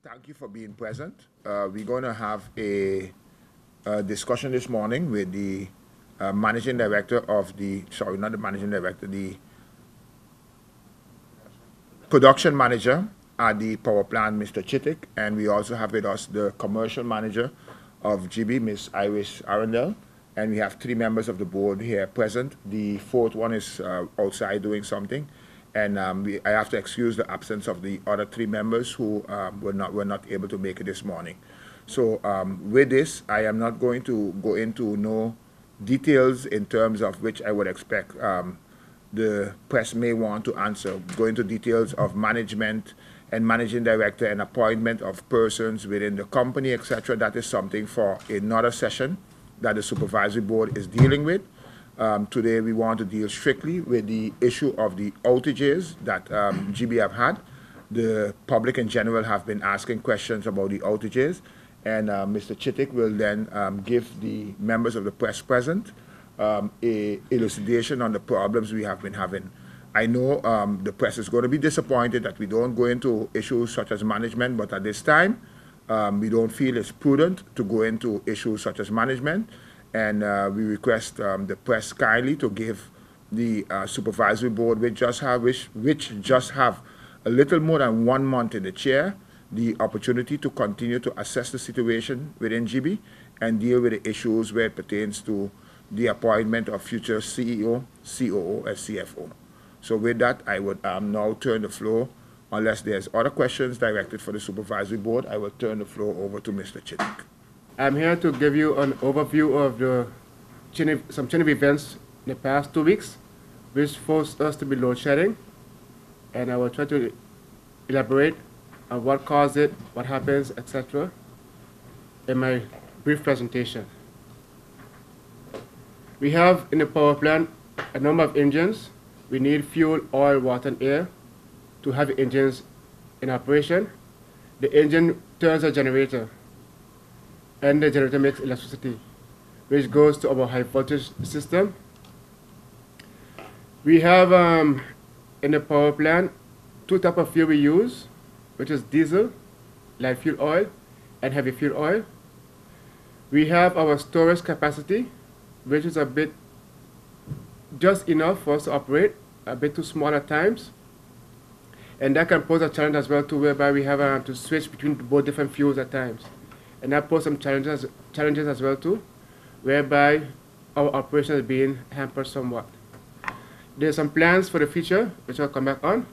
Thank you for being present. We're going to have a discussion this morning with the managing director of the, sorry, not the managing director, the production manager at the power plant, Mr. Chittick, and we also have with us the commercial manager of GB, Ms. Iris Arundel, and we have 3 members of the board here present. The 4th one is outside doing something, and I have to excuse the absence of the other 3 members who were not able to make it this morning. So with this, I am not going to go into no details in terms of which I would expect the press may want to answer, go into details of management and managing director and appointment of persons within the company, etc. That is something for another session that the supervisory board is dealing with. Today we want to deal strictly with the issue of the outages that GB have had. The public in general have been asking questions about the outages, and Mr. Chittick will then give the members of the press present a elucidation on the problems we have been having. I know the press is going to be disappointed that we don't go into issues such as management, but at this time, we don't feel it's prudent to go into issues such as management, and we request the press kindly to give the supervisory board, which just have a little more than 1 month in the chair, the opportunity to continue to assess the situation within GB and deal with the issues where it pertains to the appointment of future CEO, COO, and CFO. So with that, I would now turn the floor, unless there's other questions directed for the supervisory board, I will turn the floor over to Mr. Chittick. I'm here to give you an overview of some chain of events in the past 2 weeks, which forced us to be load shedding, and I will try to elaborate on what caused it, what happens, etc. in my brief presentation. We have in the power plant a number of engines. We need fuel, oil, water, and air to have the engines in operation. The engine turns a generator, and the generator makes electricity, which goes to our high voltage system. We have in the power plant 2 types of fuel we use, which is diesel, light fuel oil, and heavy fuel oil. We have our storage capacity, which is a bit just enough for us to operate, a bit too small at times. And that can pose a challenge as well too, whereby we have to switch between both different fuels at times. And that poses some challenges as well too, whereby our operation is being hampered somewhat. There's some plans for the future, which I'll come back on.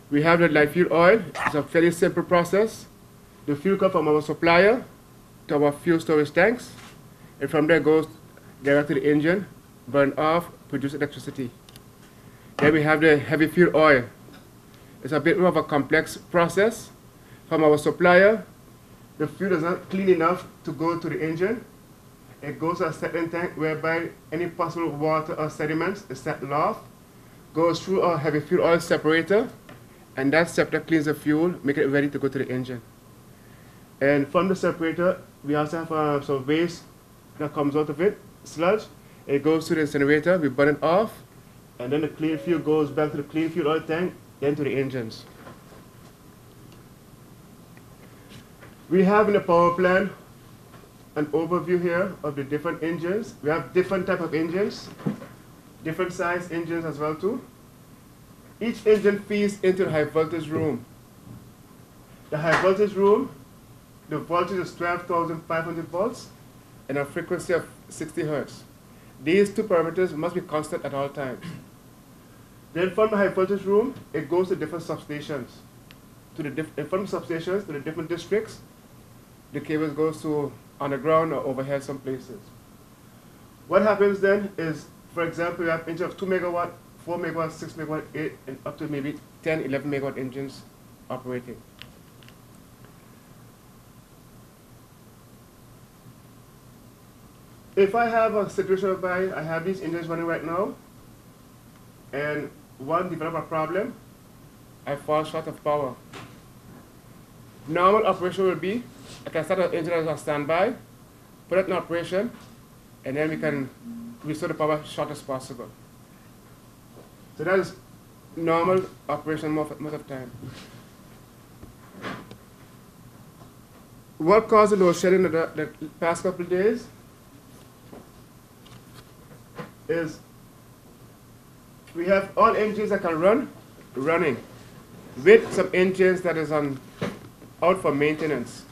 We have the light fuel oil. It's a fairly simple process. The fuel comes from our supplier to our fuel storage tanks, and from there goes direct to the engine, burn off, produce electricity. Then we have the heavy fuel oil. It's a bit more of a complex process. From our supplier, the fuel is not clean enough to go to the engine. It goes to a settling tank whereby any possible water or sediments is settled off, goes through our heavy fuel oil separator, and that separator cleans the fuel, make it ready to go to the engine. And from the separator, we also have some waste that comes out of it, sludge. It goes to the incinerator, we burn it off, and then the clean fuel goes back to the clean fuel oil tank, then to the engines. We have in the power plant an overview here of the different engines. We have different type of engines, different size engines as well too. Each engine feeds into the high voltage room. The high voltage room, the voltage is 12,500 volts and a frequency of 60 hertz. These 2 parameters must be constant at all times. Then from the high voltage room, it goes to different substations. From substations to the different districts, the cables goes to underground or overhead some places. What happens then is, for example, we have engines of 2 megawatt, 4 megawatt, 6 megawatt, 8, and up to maybe 10, 11 megawatt engines operating. If I have a situation whereby I have these engines running right now, and one develop a problem, I fall short of power. Normal operation will be, I can start the engine as a standby, put it in operation, and then we can restore the power as short as possible. So that is normal operation most of the time. what caused the load shedding the past couple of days is we have all engines that can running, with some engines that is out for maintenance.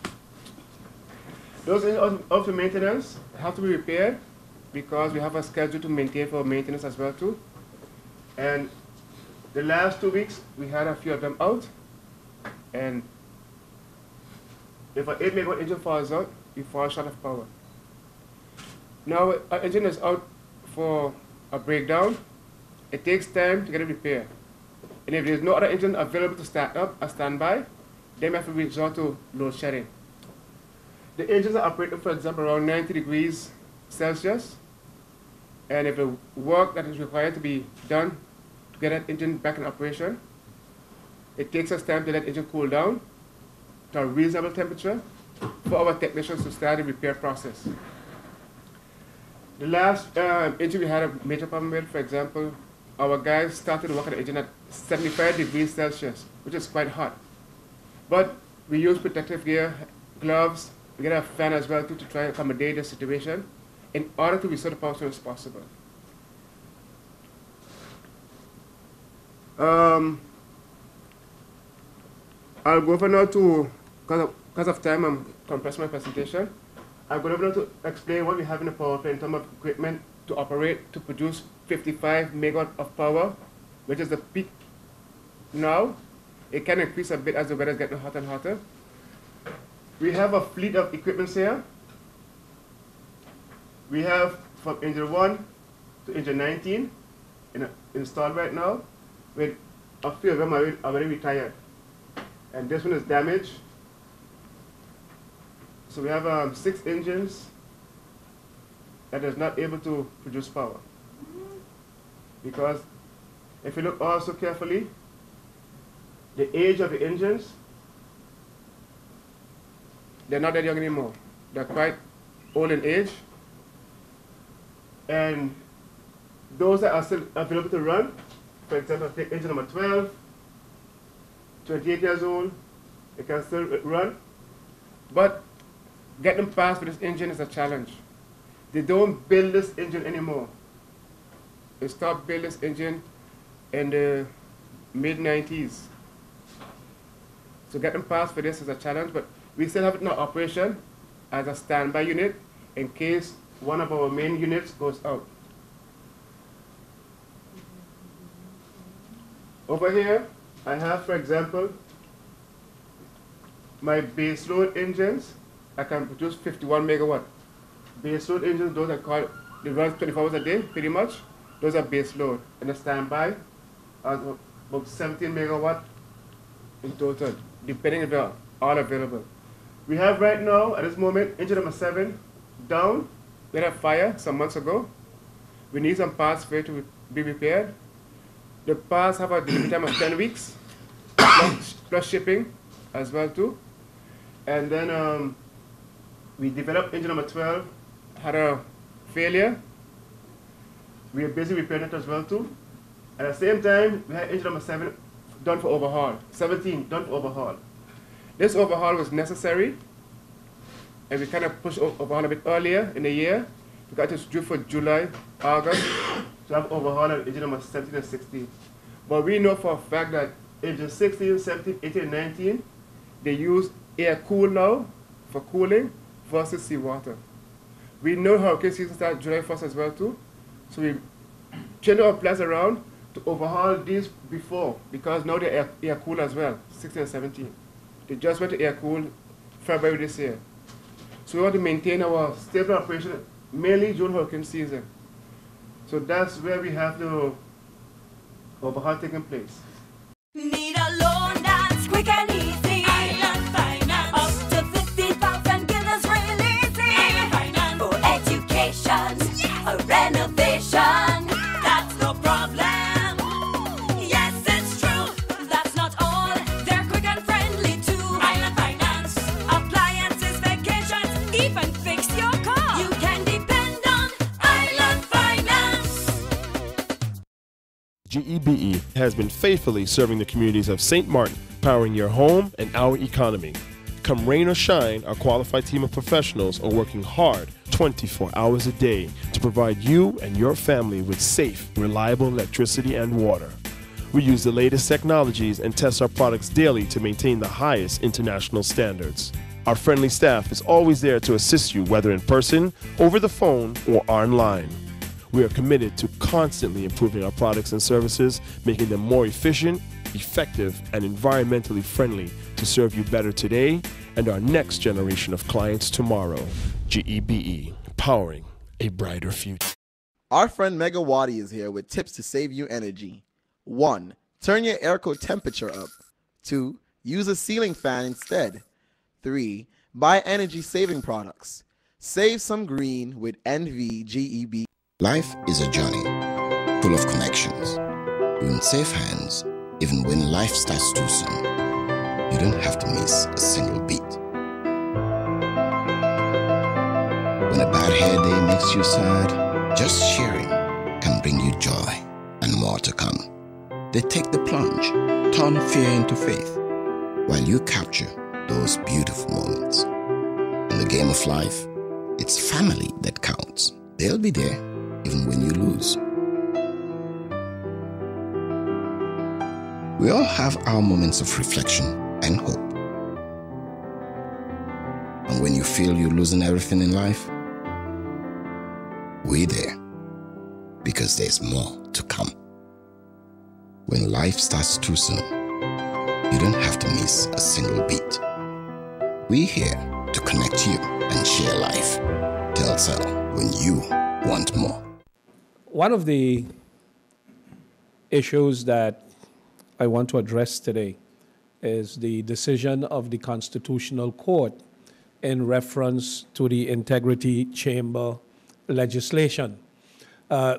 Those engines out for maintenance have to be repaired because we have a schedule to maintain for maintenance as well too. And the last 2 weeks we had a few of them out, and if an 8 megawatt engine falls out, we fall short of power. Now our engine is out for a breakdown. It takes time to get it repaired. And if there's no other engine available to start up or standby, then we have to resort to load shedding. The engines are operating, for example, around 90 degrees Celsius. And if the work that is required to be done to get that engine back in operation, it takes us time to let the engine cool down to a reasonable temperature for our technicians to start the repair process. The last engine we had a major problem with, for example, our guys started working on the engine at 75 degrees Celsius, which is quite hot. But we use protective gear, gloves, we get a fan as well to try and accommodate the situation in order to restore the power as soon as possible. I'll go over now to, because of time, I'm compressing my presentation. I'll go over now to explain what we have in the power plant in terms of equipment to operate to produce 55 megawatt of power, which is the peak now. It can increase a bit as the weather is getting hotter and hotter. We have a fleet of equipment here. We have from engine 1 to engine 19 installed right now, with a few of them are already retired. And this one is damaged. So we have 6 engines that is not able to produce power. Because if you look also carefully, the age of the engines, they're not that young anymore. They're quite old in age. And those that are still available to run, for example, take engine number 12, 28 years old, it can still run. But getting past with this engine is a challenge. They don't build this engine anymore. They stopped building this engine in the mid-90s. So getting past for this is a challenge, but we still have it in our operation as a standby unit in case one of our main units goes out. Over here, I have, for example, my baseload engines. I can produce 51 megawatt. Baseload engines, those are called, they run 24 hours a day, pretty much. Those are baseload. And the standby are about 17 megawatt in total, depending if they're all available. We have right now, at this moment, engine number 7 down. We had a fire some months ago. We need some parts for it to be repaired. The parts have a delivery time of 10 weeks, plus shipping as well too. And then we developed engine number 12, had a failure. We are busy repairing it as well too. At the same time, we had engine number 7 done for overhaul, 17 done for overhaul. This overhaul was necessary, and we kind of pushed overhaul a bit earlier in the year. We got this due for July, August, to have overhaul on engine number 17 and 16. But we know for a fact that engine 16, 17, 18, and 19, they use air cool now for cooling versus seawater. We know hurricane season starts July 1st as well too, so we changed our plans around to overhaul these before, because now they're air cool as well, 16 and 17. They just went to air cool February this year. So we want to maintain our stable operation mainly during hurricane season. So that's where we have the overhaul taking place. Need a loan that's quick and easy. Island Finance. Up to 50,000 guineas really easy. Island Finance. For education, a renovation, that's no problem. Yes, it's true. That's not all. They're quick and friendly too. Island Finance. Appliances, vacations, even fix your car. You can depend on Island Finance. GEBE has been faithfully serving the communities of St. Martin, powering your home and our economy. Come rain or shine, our qualified team of professionals are working hard 24 hours a day to provide you and your family with safe, reliable electricity and water. We use the latest technologies and test our products daily to maintain the highest international standards. Our friendly staff is always there to assist you, whether in person, over the phone, or online. We are committed to constantly improving our products and services, making them more efficient, effective, and environmentally friendly to serve you better today and our next generation of clients tomorrow. GEBE, powering a brighter future. Our friend Megawati is here with tips to save you energy. 1. Turn your airco temperature up. 2. Use a ceiling fan instead. 3. Buy energy-saving products. Save some green with NVGEB. Life is a journey full of connections. You're in safe hands even when life starts too soon. You don't have to miss a single beat. When a bad hair day makes you sad, just sharing can bring you joy and more to come. They take the plunge, turn fear into faith, while you capture those beautiful moments. In the game of life, it's family that counts. They'll be there even when you lose. We all have our moments of reflection and hope. And when you feel you're losing everything in life, we're there because there's more to come. When life starts too soon, you don't have to miss a single beat. We're here to connect you and share life. Telcel, when you want more. One of the issues that I want to address today is the decision of the Constitutional Court in reference to the Integrity Chamber legislation.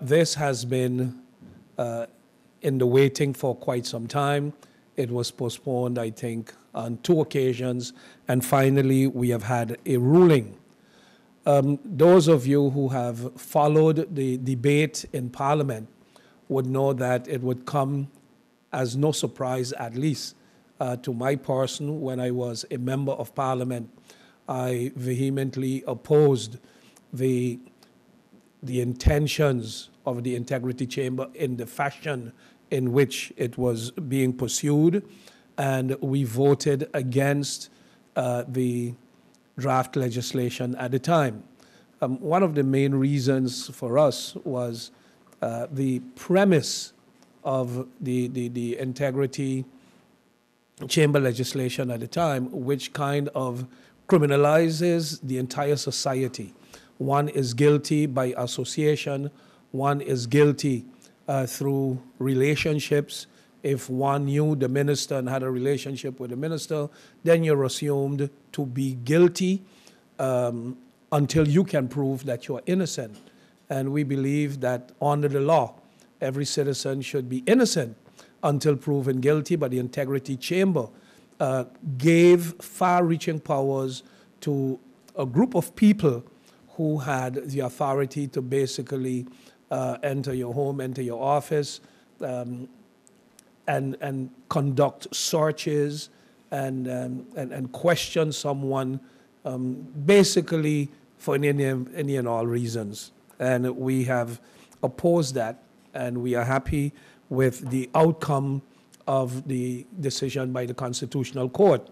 This has been in the waiting for quite some time. It was postponed, I think, on 2 occasions, and finally we have had a ruling. Those of you who have followed the debate in Parliament would know that it would come as no surprise, at least to my person. When I was a member of Parliament, I vehemently opposed the intentions of the Integrity Chamber in the fashion in which it was being pursued, and we voted against the draft legislation at the time. One of the main reasons for us was the premise of the Integrity Chamber legislation at the time, which kind of criminalizes the entire society. One is guilty by association, one is guilty through relationships. If one knew the minister and had a relationship with the minister, then you're assumed to be guilty until you can prove that you're innocent. And we believe that under the law, every citizen should be innocent until proven guilty, but the Integrity Chamber gave far-reaching powers to a group of people who had the authority to basically enter your home, enter your office, and conduct searches and question someone basically for any and all reasons. And we have opposed that, and we are happy with the outcome of the decision by the Constitutional Court.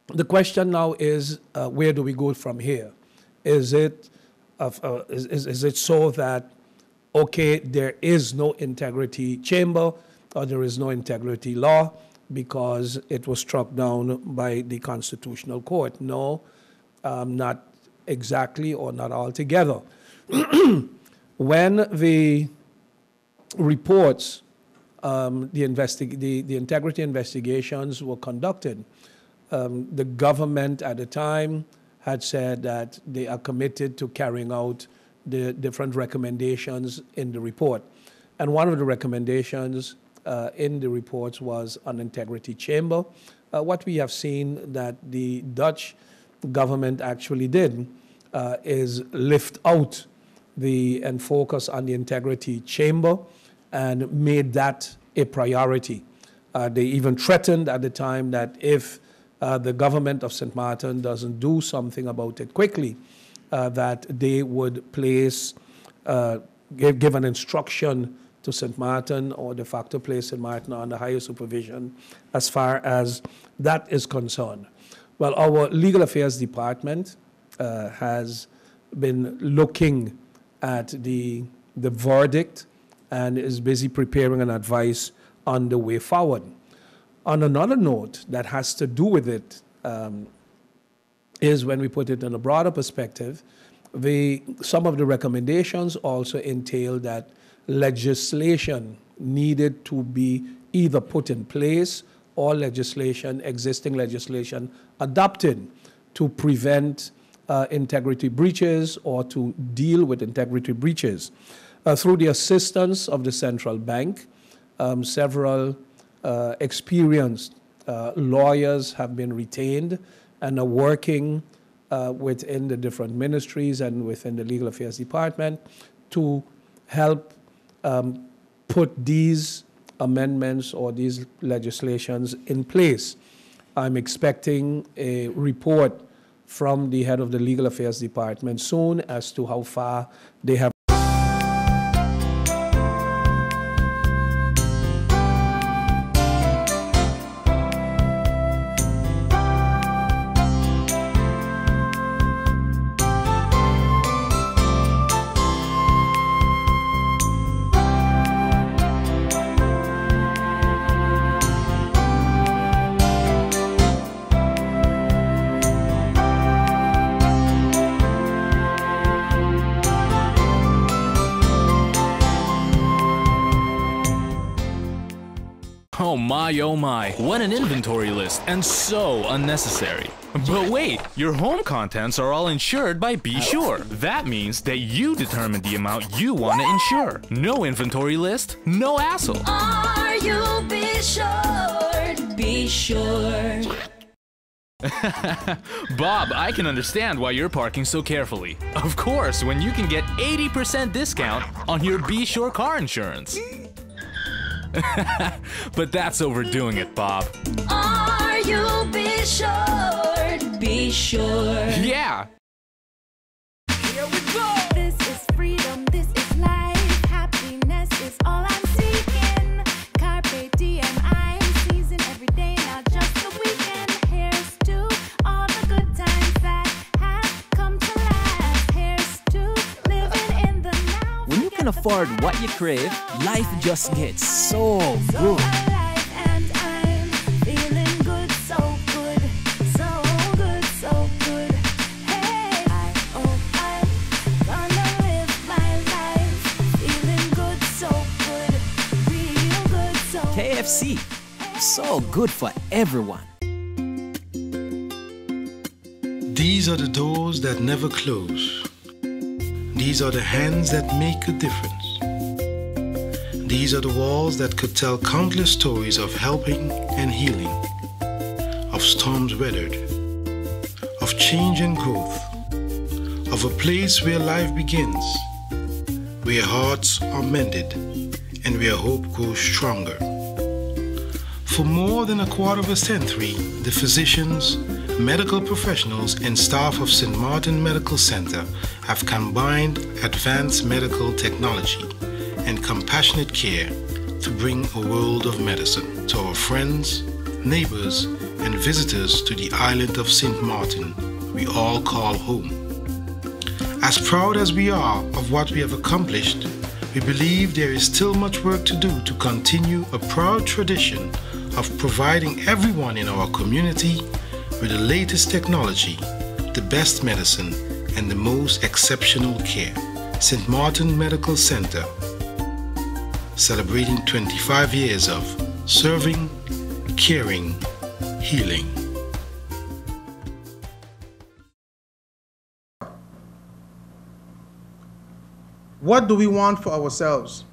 The question now is, where do we go from here? Is it so that, okay, there is no integrity chamber or there is no integrity law because it was struck down by the Constitutional Court? No, not exactly or not altogether. When the reports, the integrity investigations were conducted, the government at the time had said that they are committed to carrying out the different recommendations in the report. And one of the recommendations in the reports was an integrity chamber. What we have seen that the Dutch government actually did is lift out and focus on the integrity chamber and made that a priority. They even threatened at the time that if the government of St. Martin doesn't do something about it quickly, that they would place, give an instruction to St. Martin or de facto place St. Martin under higher supervision as far as that is concerned. Well, our legal affairs department has been looking at the verdict and is busy preparing an advice on the way forward. On another note that has to do with it is when we put it in a broader perspective, some of the recommendations also entail that legislation needed to be either put in place or existing legislation adopted to prevent integrity breaches or to deal with integrity breaches. Through the assistance of the central bank, several experienced lawyers have been retained and are working within the different ministries and within the legal affairs department to help put these amendments or these legislations in place. I'm expecting a report from the head of the legal affairs department soon as to how far they have. Oh my, what an inventory list, and so unnecessary. But wait, your home contents are all insured by Be Sure. That means that you determine the amount you want to insure. No inventory list, no hassle. Are you Be Sure? Be Sure. Bob, I can understand why you're parking so carefully. Of course, when you can get 80% discount on your Be Sure car insurance. But that's overdoing it, Bob. Are you Be Sure? Be Sure. Yeah! Here we go. This is freedom, this is life. Happiness is all I'm seeking. Carpe diem, I'm seizing every day, not just the weekend. Here's to all the good times that have come to last. Here's to living in the now. When you can afford what you crave, life just gets so good. Alive and I'm feeling good, so good, so good, so good. Hey, I'm gonna live my life, feeling good, so good, real good, so KFC, so good for everyone. These are the doors that never close. These are the hands that make a difference. These are the walls that could tell countless stories of helping and healing, of storms weathered, of change and growth, of a place where life begins, where hearts are mended, and where hope grows stronger. For more than a quarter of a century, the physicians, medical professionals, and staff of St. Martin Medical Center have combined advanced medical technology and compassionate care to bring a world of medicine to our friends, neighbors, and visitors to the island of St. Martin we all call home. As proud as we are of what we have accomplished, we believe there is still much work to do to continue a proud tradition of providing everyone in our community with the latest technology, the best medicine, and the most exceptional care. St. Martin Medical Center, celebrating 25 years of serving, caring, healing. What do we want for ourselves?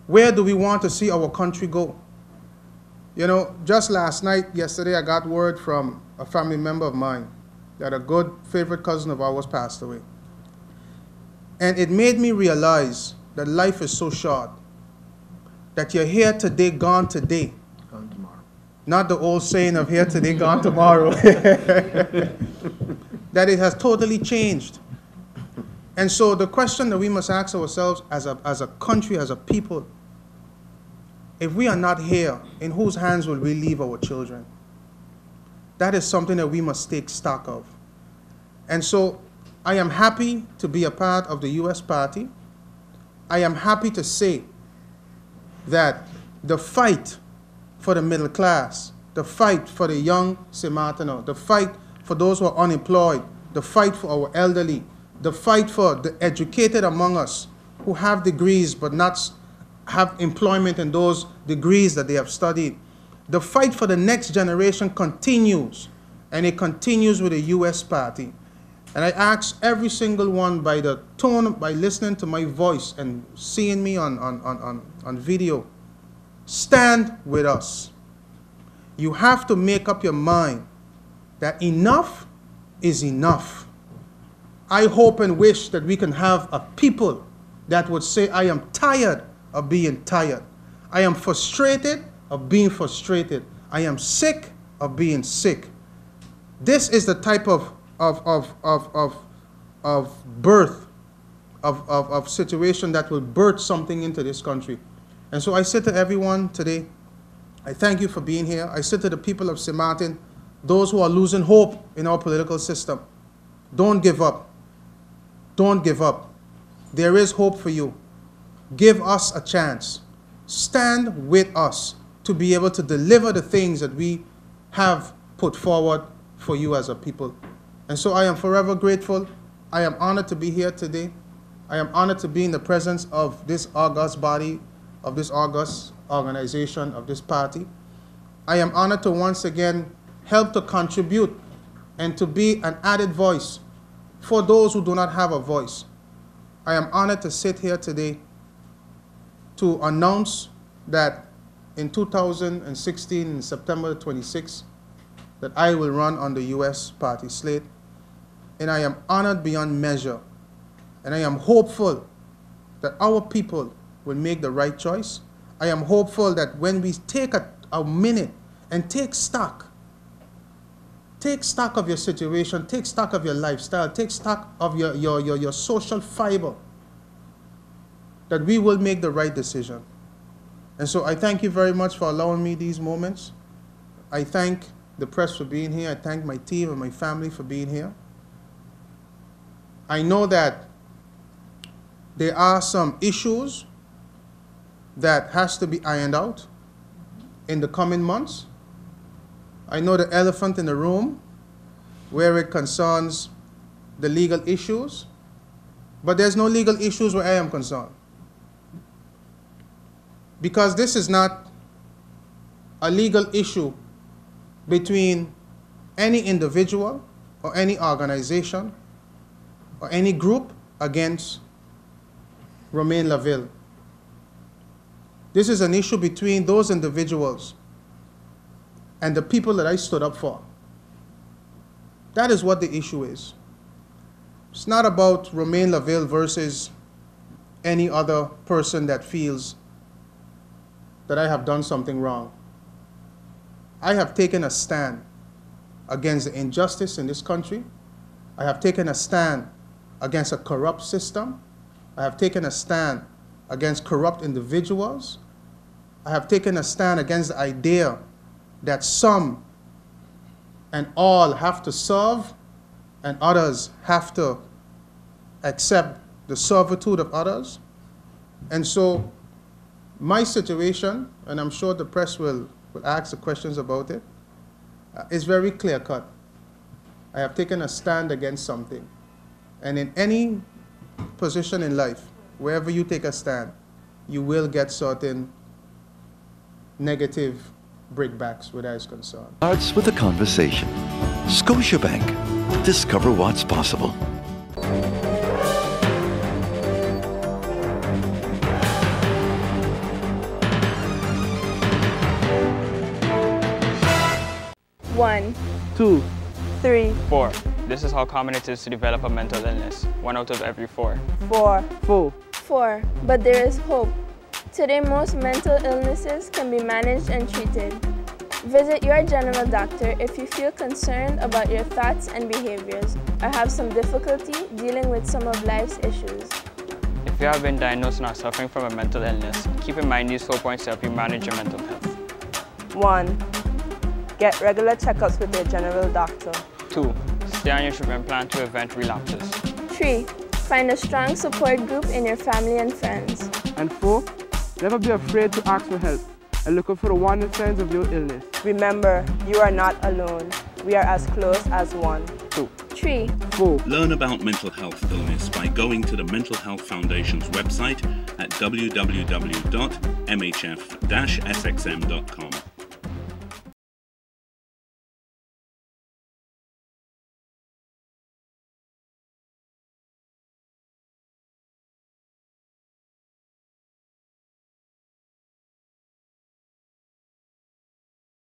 Where do we want to see our country go? You know, just yesterday, I got word from a family member of mine that a good favorite cousin of ours passed away. And it made me realize that life is so short, that you're here today, gone today. Gone tomorrow. Not the old saying of here today, gone tomorrow. That it has totally changed. And so the question that we must ask ourselves as a country, as a people, if we are not here, in whose hands will we leave our children? That is something that we must take stock of. And so I am happy to be a part of the U.S. party. I am happy to say that the fight for the middle class, the fight for the young Sematano, the fight for those who are unemployed, the fight for our elderly, the fight for the educated among us who have degrees but not have employment in those degrees that they have studied. The fight for the next generation continues, and it continues with the U.S. party. And I ask every single one, by the tone, by listening to my voice and seeing me on video, stand with us. You have to make up your mind that enough is enough. I hope and wish that we can have a people that would say, I am tired of being tired. I am frustrated of being frustrated. I am sick of being sick. This is the type of birth, of situation that will birth something into this country. And so I say to everyone today, I thank you for being here. I say to the people of St. Martin, those who are losing hope in our political system, don't give up. Don't give up. There is hope for you. Give us a chance. Stand with us to be able to deliver the things that we have put forward for you as a people. And so I am forever grateful. I am honored to be here today. I am honored to be in the presence of this august body, of this august organization, of this party. I am honored to once again help to contribute and to be an added voice for those who do not have a voice. I am honored to sit here today to announce that in 2016, in September 26th, that I will run on the U.S. party slate. And I am honored beyond measure. And I am hopeful that our people will make the right choice. I am hopeful that when we take a minute and take stock of your situation, take stock of your lifestyle, take stock of your social fiber, that we will make the right decision. And so I thank you very much for allowing me these moments. I thank the press for being here. I thank my team and my family for being here. I know that there are some issues that has to be ironed out in the coming months. I know the elephant in the room where it concerns the legal issues, but there's no legal issues where I am concerned. Because this is not a legal issue between any individual or any organization or any group against Romain Laville. This is an issue between those individuals and the people that I stood up for. That is what the issue is. It's not about Romain Laville versus any other person that feels that I have done something wrong. I have taken a stand against the injustice in this country. I have taken a stand against a corrupt system. I have taken a stand against corrupt individuals. I have taken a stand against the idea that some and all have to serve and others have to accept the servitude of others. And so my situation, and I'm sure the press will ask the questions about it, is very clear-cut. I have taken a stand against something. And in any position in life, wherever you take a stand, you will get certain negative breakbacks where that is concerned. Starts with a conversation. Scotiabank. Discover what's possible. One, 2, 3, 4. This is how common it is to develop a mental illness. 1 out of every 4. 4, 4. 4. But there is hope. Today, most mental illnesses can be managed and treated. Visit your general doctor if you feel concerned about your thoughts and behaviors or have some difficulty dealing with some of life's issues. If you have been diagnosed and are suffering from a mental illness, keep in mind these 4 points to help you manage your mental health. 1. Get regular checkups with your general doctor. 2. Stay on your treatment plan to prevent relapses. 3. Find a strong support group in your family and friends. And 4. Never be afraid to ask for help and look out for the warning signs of your illness. Remember, you are not alone. We are as close as one. 2. 3. 4. Learn about mental health illness by going to the Mental Health Foundation's website at www.mhf-sxm.com.